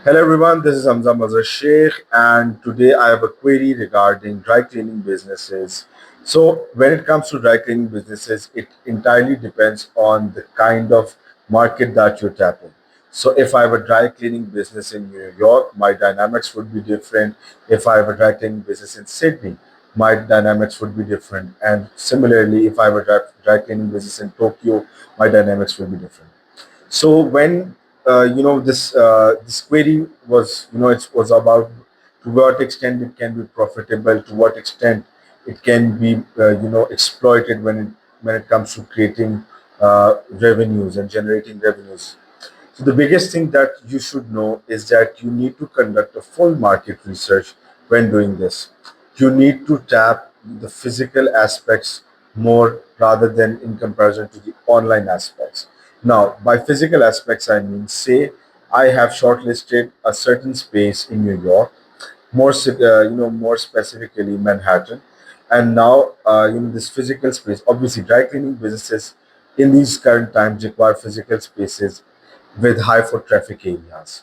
Hello everyone, this is Hamza Mazhar Sheikh, and today I have a query regarding dry cleaning businesses. So, when it comes to dry cleaning businesses, it entirely depends on the kind of market that you're tapping. So, if I have a dry cleaning business in New York, my dynamics would be different. If I have a dry cleaning business in Sydney, my dynamics would be different. And similarly, if I have a dry cleaning business in Tokyo, my dynamics will be different. So when this query was it was about to what extent it can be profitable, to what extent it can be exploited when it comes to creating revenues and generating revenues. So the biggest thing that you should know is that you need to conduct a full market research when doing this. You need to tap the physical aspects more rather than in comparison to the online aspects. Now, by physical aspects, I mean, say I have shortlisted a certain space in New York, more specifically Manhattan, and now this physical space. Obviously, dry cleaning businesses in these current times require physical spaces with high foot traffic areas,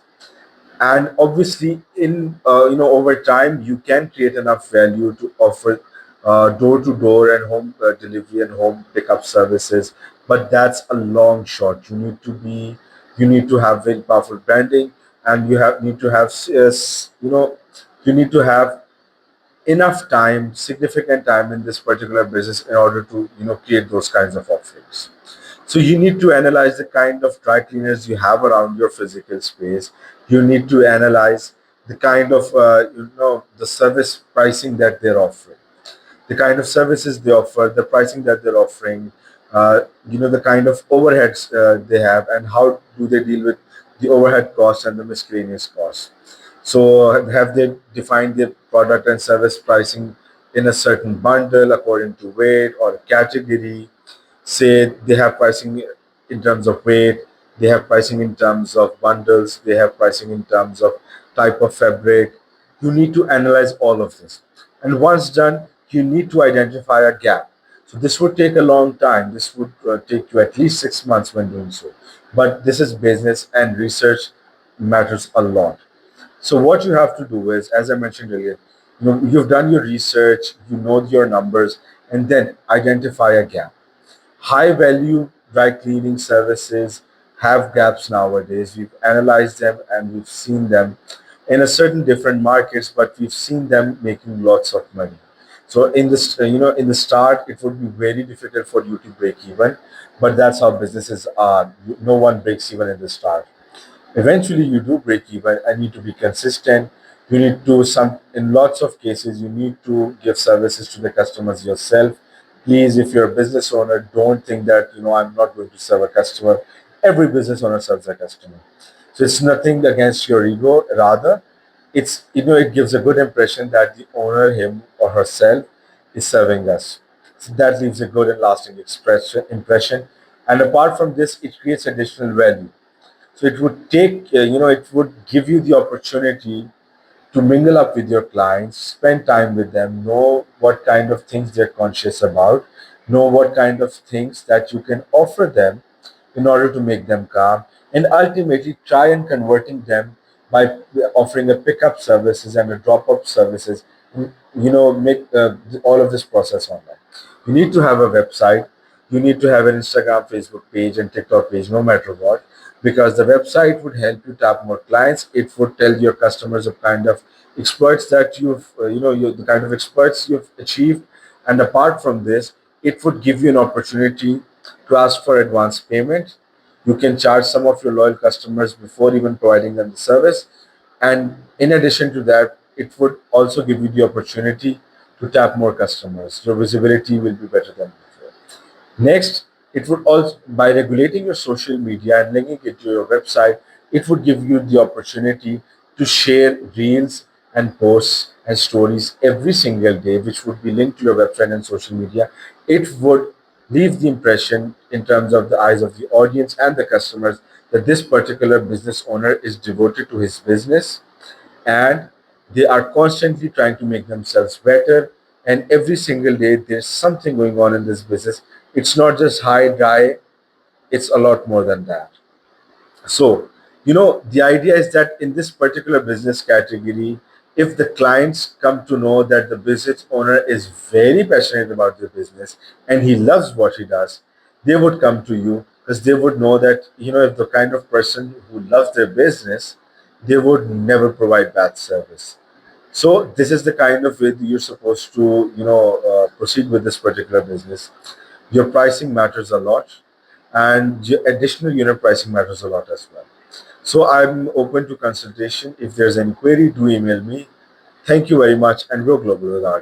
and obviously in over time you can create enough value to offer door to door and home delivery and home pickup services, but that's a long shot. You need to have very powerful branding, and need to have you need to have enough time, significant time in this particular business in order to create those kinds of offerings. So you need to analyze the kind of dry cleaners you have around your physical space. You need to analyze the kind of the service pricing that they're offering, the kind of services they offer, the pricing that they're offering, the kind of overheads they have, and how do they deal with the overhead costs and the miscellaneous costs. So, have they defined their product and service pricing in a certain bundle according to weight or category? Say they have pricing in terms of weight, they have pricing in terms of bundles, they have pricing in terms of type of fabric. You need to analyze all of this, and once done you need to identify a gap. So this would take a long time. This would take you at least 6 months when doing so, but this is business and research matters a lot. So what you have to do is, as I mentioned earlier, you've done your research, you know your numbers, and then identify a gap. High value dry cleaning services have gaps nowadays. We've analyzed them and we've seen them in a certain different markets, but we've seen them making lots of money. So in this, in the start, it would be very difficult for you to break even, but that's how businesses are. No one breaks even in the start. Eventually you do break even and need to be consistent. You need to some in lots of cases you need to give services to the customers yourself. Please, if you're a business owner, don't think that I'm not going to serve a customer. Every business owner serves a customer. So it's nothing against your ego, rather it's it gives a good impression that the owner, him or herself, is serving us. So that leaves a good and lasting impression. And apart from this, it creates additional value. So it would it would give you the opportunity to mingle up with your clients, spend time with them, know what kind of things they're conscious about, know what kind of things that you can offer them in order to make them calm, and ultimately try and converting them by offering a pickup services and a drop-up services. Make all of this process online. You need to have a website. You need to have an Instagram, Facebook page, and TikTok page, no matter what, because the website would help you tap more clients. It would tell your customers the kind of exploits that the kind of experts you've achieved, and apart from this, it would give you an opportunity to ask for advance payment. You can charge some of your loyal customers before even providing them the service, and in addition to that, it would also give you the opportunity to tap more customers. Your visibility will be better than before. Next, it would also, by regulating your social media and linking it to your website, it would give you the opportunity to share reels and posts and stories every single day, which would be linked to your website and social media. It would leave the impression in terms of the eyes of the audience and the customers that this particular business owner is devoted to his business, and they are constantly trying to make themselves better, and every single day there's something going on in this business. It's not just high dry, it's a lot more than that. So The idea is that in this particular business category, if the clients come to know that the business owner is very passionate about the business and he loves what he does, they would come to you because they would know that, if the kind of person who loves their business, they would never provide bad service. So this is the kind of way that you're supposed to, proceed with this particular business. Your pricing matters a lot, and your additional unit pricing matters a lot as well. So I'm open to consultation. If there's any query, do email me. Thank you very much, and go global with our